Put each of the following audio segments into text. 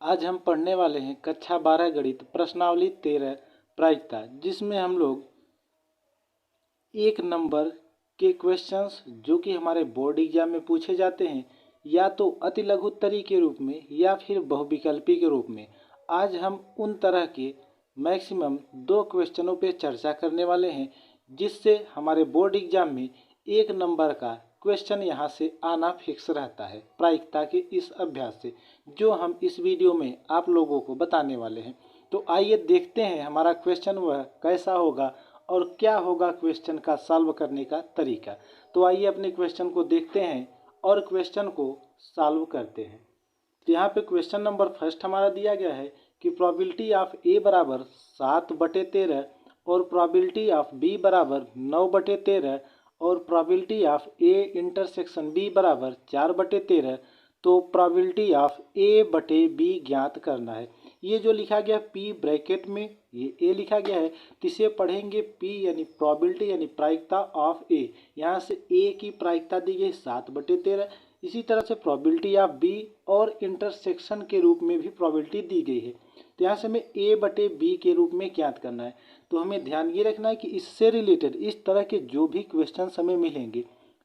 आज हम पढ़ने वाले हैं कक्षा 12 गणित प्रश्नावली 13 प्रायिकता, जिसमें हम लोग एक नंबर के क्वेश्चंस जो कि हमारे बोर्ड एग्जाम में पूछे जाते हैं या तो अति लघु उत्तरीय के रूप में या फिर बहुविकल्पी के रूप में। आज हम उन तरह के मैक्सिमम 2 क्वेश्चनों पे चर्चा करने वाले हैं जिससे हमारे बोर्ड एग्जाम में एक नंबर का क्वेश्चन यहाँ से आना फिक्स रहता है प्रायिकता के इस अभ्यास से, जो हम इस वीडियो में आप लोगों को बताने वाले हैं। तो आइए देखते हैं हमारा क्वेश्चन वह कैसा होगा और क्या होगा क्वेश्चन का सॉल्व करने का तरीका। तो आइए अपने क्वेश्चन को देखते हैं और क्वेश्चन को सॉल्व करते हैं। तो यहाँ पे क्वेश्चन नंबर फर्स्ट हमारा दिया गया है कि प्रोबेबिलिटी ऑफ ए बराबर 7/13 और प्रोबेबिलिटी ऑफ बी बराबर 9/13 और probability of A intersection B बराबर 4/13। तो प्रोबेबिलिटी ऑफ ए बटे बी ज्ञात करना है। ये जो लिखा गया पी ब्रैकेट में ये ए लिखा गया है, तो इसे पढ़ेंगे पी यानी प्रोबेबिलिटी यानी प्रायिकता ऑफ ए। यहाँ से ए की प्रायिकता दी गई 7/13। इसी तरह से प्रोबेबिलिटी ऑफ बी और इंटरसेक्शन के रूप में भी प्रोबेबिलिटी दी गई है, तो यहाँ से हमें ए बटे बी के रूप में ज्ञात करना है। तो हमें ध्यान ये रखना है कि इससे रिलेटेड इस तरह के जो भी क्वेश्चन हमें मिलेंगे,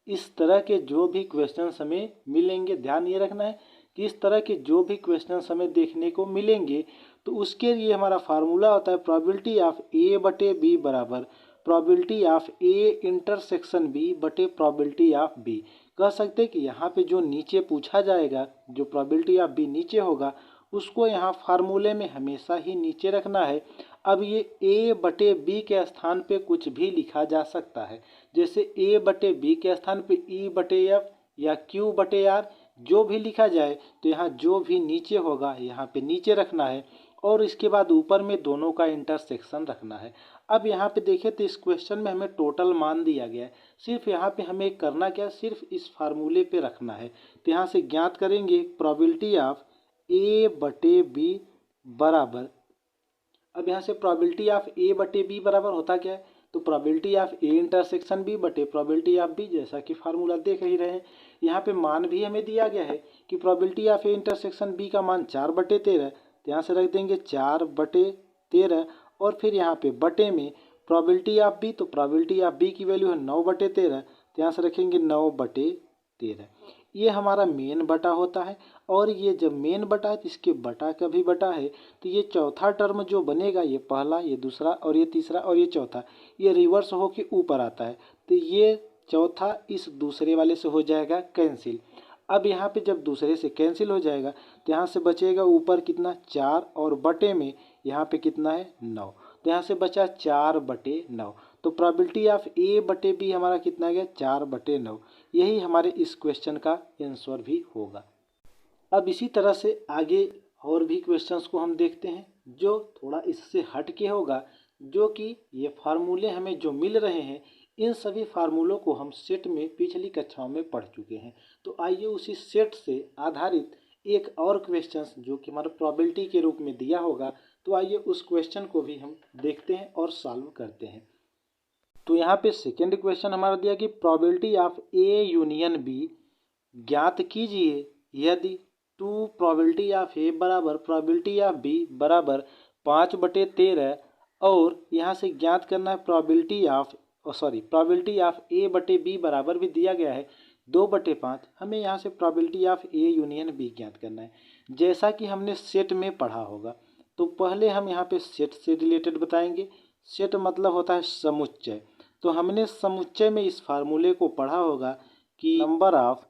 इस तरह के जो भी क्वेश्चन हमें मिलेंगे, ध्यान ये रखना है कि इस तरह के जो भी क्वेश्चन हमें देखने को मिलेंगे तो उसके लिए हमारा फार्मूला होता है प्रोबेबिलिटी ऑफ ए बटे बी बराबर probability of A intersection B बटे प्रोबेबिलिटी ऑफ बी। कह सकते हैं कि यहाँ पे जो नीचे पूछा जाएगा, जो प्रोबेबिलिटी ऑफ बी नीचे होगा, उसको यहाँ फार्मूले में हमेशा ही नीचे रखना है। अब ये ए बटे बी के स्थान पे कुछ भी लिखा जा सकता है, जैसे ए बटे बी के स्थान पे ई बटे एफ या क्यू बटे आर जो भी लिखा जाए, तो यहाँ जो भी नीचे होगा यहाँ पे नीचे रखना है और इसके बाद ऊपर में दोनों का इंटरसेक्शन रखना है। अब यहाँ पे देखें तो इस क्वेश्चन में हमें टोटल मान दिया गया है, सिर्फ यहाँ पे हमें करना क्या है, सिर्फ इस फार्मूले पे रखना है। तो यहाँ से ज्ञात करेंगे प्रोबेबिलिटी ऑफ ए बटे बी बराबर, अब यहाँ से प्रोबेबिलिटी ऑफ ए बटे बी बराबर होता क्या है, तो probability of A intersection B बटे प्रोबेबिलिटी ऑफ बी, जैसा कि फार्मूला देख ही रहे हैं। यहाँ पे मान भी हमें दिया गया है कि probability of A intersection B का मान 4/13, तो यहाँ से रख देंगे 4/13 और फिर यहाँ पे बटे में प्रोबेबिलिटी ऑफ बी, तो प्रोबेबिलिटी ऑफ बी की वैल्यू है 9/13, तो यहाँ से रखेंगे 9/13। ये हमारा मेन बटा होता है और ये जब मेन बटा है तो इसके बटा का भी बटा है, तो ये चौथा टर्म जो बनेगा, ये पहला, ये दूसरा और ये तीसरा और ये चौथा, ये रिवर्स होके ऊपर आता है, तो ये चौथा इस दूसरे वाले से हो जाएगा कैंसिल। अब यहाँ पे जब दूसरे से कैंसिल हो जाएगा तो यहाँ से बचेगा ऊपर कितना 4 और बटे में यहाँ पे कितना है 9, तो यहाँ से बचा 4/9। तो प्रोबेबिलिटी ऑफ ए बटे बी हमारा कितना गया 4/9। यही हमारे इस क्वेश्चन का आंसर भी होगा। अब इसी तरह से आगे और भी क्वेश्चंस को हम देखते हैं जो थोड़ा इससे हट के होगा, जो कि ये फार्मूले हमें जो मिल रहे हैं, इन सभी फार्मूलों को हम सेट में पिछली कक्षाओं में पढ़ चुके हैं। तो आइए उसी सेट से आधारित एक और क्वेश्चन जो कि हमारा प्रोबेबिलिटी के रूप में दिया होगा, तो आइए उस क्वेश्चन को भी हम देखते हैं और सॉल्व करते हैं। तो यहाँ पे सेकेंड क्वेश्चन हमारा दिया कि probability of A union B ज्ञात कीजिए यदि 2 प्रोबेबिलिटी ऑफ ए बराबर प्रोबेबिलिटी ऑफ बी बराबर 5/13 और यहाँ से ज्ञात करना है प्रोबेबिलिटी ऑफ ए बटे बी बराबर भी दिया गया है 2/5। हमें यहाँ से probability of A union B ज्ञात करना है, जैसा कि हमने सेट में पढ़ा होगा। तो पहले हम यहाँ पे सेट से रिलेटेड बताएंगे। सेट मतलब होता है समुच्चय। तो हमने समुच्चय में इस फार्मूले को पढ़ा होगा कि number of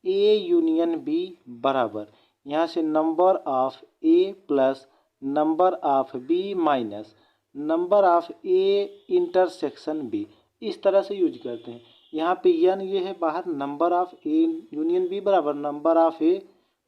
A union B बराबर, यहाँ से number of A plus number of B minus number of A intersection B, इस तरह से यूज करते हैं। यहाँ पे एन ये है बाहर, number of A union B बराबर number of A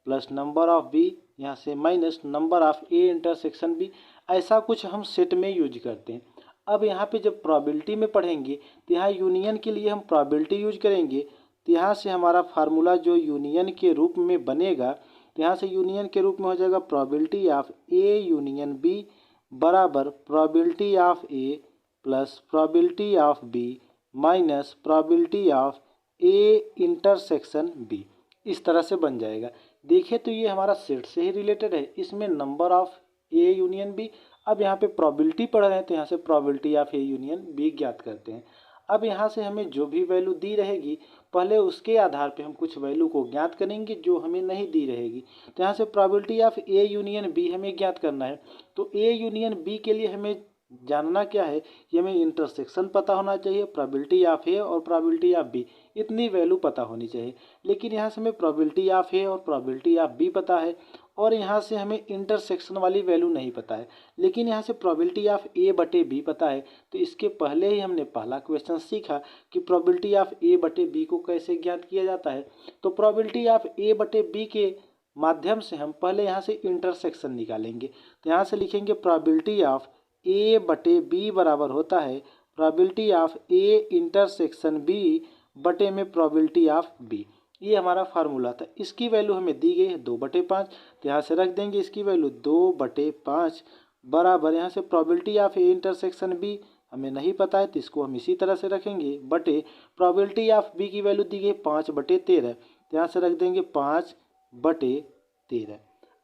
plus number of B, यहाँ से minus number of A intersection B, ऐसा कुछ हम सेट में यूज करते हैं। अब यहाँ पे जब प्रोबेबिलिटी में पढ़ेंगे तो यहाँ यूनियन के लिए हम प्रोबेबिलिटी यूज करेंगे, तो यहाँ से हमारा फार्मूला जो यूनियन के रूप में बनेगा, तो यहाँ से यूनियन के रूप में हो जाएगा probability of A union B बराबर probability of A plus probability of B minus probability of A intersection B, इस तरह से बन जाएगा। देखें तो ये हमारा सेट से ही रिलेटेड है, इसमें number of A union B. अब यहाँ पे प्रोबेबिलिटी पढ़ रहे हैं तो यहाँ से probability of A union B ज्ञात करते हैं। अब यहाँ से हमें जो भी वैल्यू दी रहेगी पहले उसके आधार पे हम कुछ वैल्यू को ज्ञात करेंगे जो हमें नहीं दी रहेगी। तो यहाँ से probability of A union B हमें ज्ञात करना है। तो ए यूनियन बी के लिए हमें जानना क्या है कि हमें इंटरसेक्शन पता होना चाहिए, प्रोबेबिलिटी ऑफ ए और प्रोबेबिलिटी ऑफ बी, इतनी वैल्यू पता होनी चाहिए। लेकिन यहाँ से हमें प्रोबेबिलिटी ऑफ ए और प्रोबेबिलिटी ऑफ बी पता है और यहाँ से हमें इंटरसेक्शन वाली वैल्यू नहीं पता है। लेकिन यहाँ से प्रोबेबिलिटी ऑफ ए बटे बी पता है। तो इसके पहले ही हमने पहला क्वेश्चन सीखा कि प्रोबेबिलिटी ऑफ ए बटे बी को कैसे ज्ञात किया जाता है। तो प्रोबेबिलिटी ऑफ ए बटे बी के माध्यम से हम पहले यहाँ से इंटरसेक्शन निकालेंगे। तो यहाँ से लिखेंगे प्रोबेबिलिटी ऑफ ए बटे बी बराबर होता है probability of A intersection B बटे में प्रोबेबिलिटी ऑफ बी। ये हमारा फार्मूला था। इसकी वैल्यू हमें दी गई है 2/5। तो यहाँ से रख देंगे इसकी वैल्यू 2/5 बराबर, यहाँ से probability of A intersection B हमें नहीं पता है तो इसको हम इसी तरह से रखेंगे, बटे प्रोबेबिलिटी ऑफ बी की वैल्यू दी गई 5/13। तो यहाँ से रख देंगे 5/13।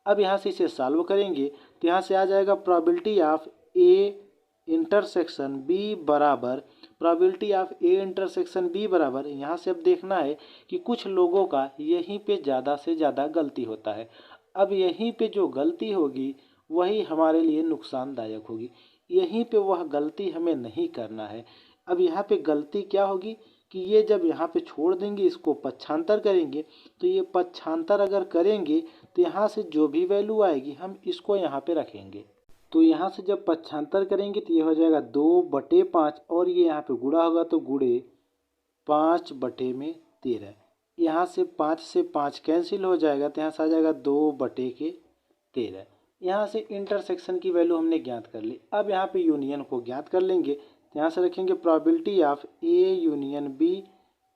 अब यहाँ से इसे सॉल्व करेंगे तो यहाँ से आ जाएगा probability of A intersection B बराबर probability of A intersection B बराबर, यहाँ से अब देखना है कि कुछ लोगों का यहीं पे ज़्यादा से ज़्यादा गलती होता है। अब यहीं पे जो गलती होगी वही हमारे लिए नुकसानदायक होगी, यहीं पे वह गलती हमें नहीं करना है। अब यहाँ पे गलती क्या होगी कि ये जब यहाँ पे छोड़ देंगे इसको पक्षांतर करेंगे, तो ये पक्षांतर अगर करेंगे तो यहाँ से जो भी वैल्यू आएगी हम इसको यहाँ पे रखेंगे। तो यहाँ से जब पक्षांतर करेंगे तो ये हो जाएगा 2/5 और ये यहाँ पे गुणा होगा तो गुणे 5/13। यहाँ से 5 से 5 कैंसिल हो जाएगा तो यहाँ से आ जाएगा 2/13। यहाँ से इंटरसेक्शन की वैल्यू हमने ज्ञात कर ली। अब यहाँ पे यूनियन को ज्ञात कर लेंगे। तो यहाँ से रखेंगे probability of A union B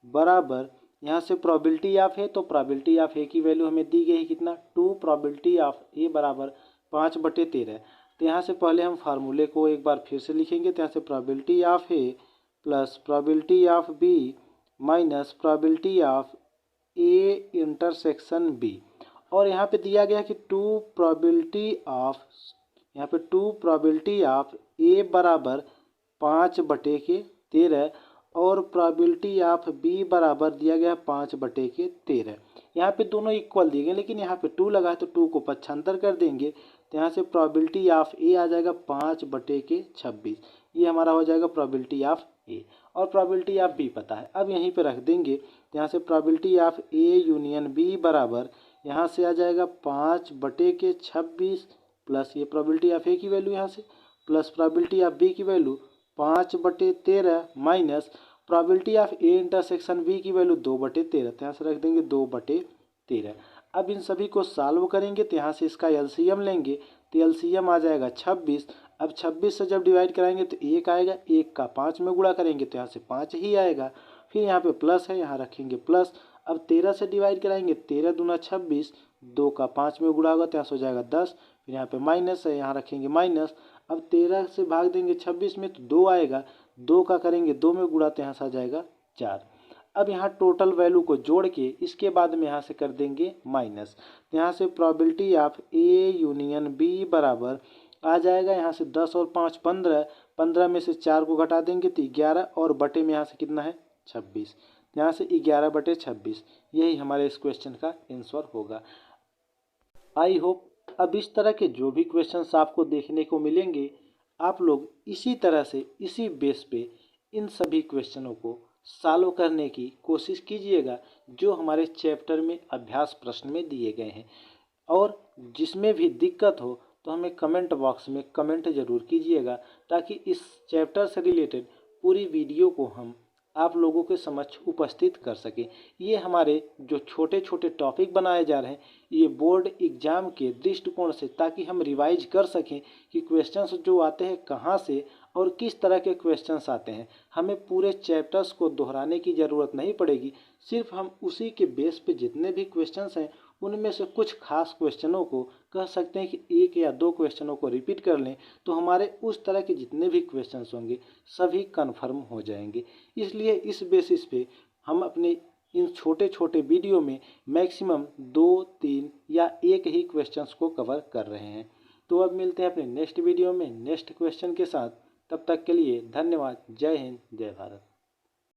बराबर, यहाँ से प्रोबेबिलिटी ऑफ ए, तो प्रोबेबिलिटी ऑफ ए की वैल्यू हमें दी गई है कितना 2, प्रोबेबिलिटी ऑफ ए बराबर 5/13। तो यहाँ से पहले हम फार्मूले को एक बार फिर से लिखेंगे। तो यहाँ से probability of A plus probability of B minus probability of A intersection B, और यहाँ पे दिया गया कि 2 प्रोबेबिलिटी ऑफ ए बराबर 5/13 और प्रोबेबिलिटी ऑफ बी बराबर दिया गया 5/13। यहाँ पे दोनों इक्वल दिए गए लेकिन यहाँ पे 2 लगा है तो 2 को पक्षांतर कर देंगे। तो यहाँ से प्रोबेबिलिटी ऑफ ए आ जाएगा 5/26, ये हमारा हो जाएगा प्रोबेबिलिटी ऑफ ए, और प्रोबेबिलिटी ऑफ बी पता है। अब यहीं पे रख देंगे। तो यहाँ से probability of A union B बराबर, यहाँ से आ जाएगा 5/26 प्लस ये प्रोबेबिलिटी ऑफ ए की वैल्यू यहाँ से प्लस प्रोबेबिलिटी ऑफ बी की value 5/13 minus probability of A intersection B की वैल्यू 2/13। तो यहाँ से रख देंगे 2/13। अब इन सभी को सॉल्व करेंगे तो यहाँ से इसका एलसीएम लेंगे तो एलसीएम आ जाएगा 26। अब 26 से जब डिवाइड कराएंगे तो 1 आएगा, 1 का 5 में गुणा करेंगे तो यहाँ से 5 ही आएगा। फिर यहाँ पे प्लस है, यहाँ रखेंगे प्लस। अब 13 से डिवाइड कराएंगे, 13 दूना 26, 2 का 5 में गुणा होगा तो यहाँ से हो जाएगा 10। फिर यहाँ पे माइनस है, यहाँ रखेंगे माइनस। अब 13 से भाग देंगे 26 में तो 2 आएगा, 2 का करेंगे 2 में गुणा तो यहाँ से आ जाएगा 4। अब यहाँ टोटल वैल्यू को जोड़ के इसके बाद में यहाँ से कर देंगे माइनस। तो यहाँ से probability of A union B बराबर आ जाएगा, यहाँ से 10 और 5 15, 15 में से 4 को घटा देंगे तो 11 और बटे में यहाँ से कितना है 26, यहाँ से 11/26। यही हमारे इस क्वेश्चन का आंसर होगा। आई होप अब इस तरह के जो भी क्वेश्चंस आपको देखने को मिलेंगे आप लोग इसी तरह से इसी बेस पे इन सभी क्वेश्चनों को सॉल्व करने की कोशिश कीजिएगा जो हमारे चैप्टर में अभ्यास प्रश्न में दिए गए हैं। और जिसमें भी दिक्कत हो तो हमें कमेंट बॉक्स में कमेंट ज़रूर कीजिएगा ताकि इस चैप्टर से रिलेटेड पूरी वीडियो को हम आप लोगों के समक्ष उपस्थित कर सकें। ये हमारे जो छोटे छोटे टॉपिक बनाए जा रहे हैं ये बोर्ड एग्ज़ाम के दृष्टिकोण से, ताकि हम रिवाइज कर सकें कि क्वेश्चंस जो आते हैं कहाँ से और किस तरह के क्वेश्चंस आते हैं। हमें पूरे चैप्टर्स को दोहराने की ज़रूरत नहीं पड़ेगी, सिर्फ हम उसी के बेस पे जितने भी क्वेश्चंस हैं उनमें से कुछ खास क्वेश्चनों को कह सकते हैं कि 1 या 2 क्वेश्चनों को रिपीट कर लें तो हमारे उस तरह के जितने भी क्वेश्चंस होंगे सभी कन्फर्म हो जाएंगे। इसलिए इस बेसिस पे हम अपने इन छोटे छोटे वीडियो में मैक्सिमम 2-3 या एक ही क्वेश्चंस को कवर कर रहे हैं। तो अब मिलते हैं अपने नेक्स्ट वीडियो में नेक्स्ट क्वेश्चन के साथ। तब तक के लिए धन्यवाद। जय हिंद, जय भारत।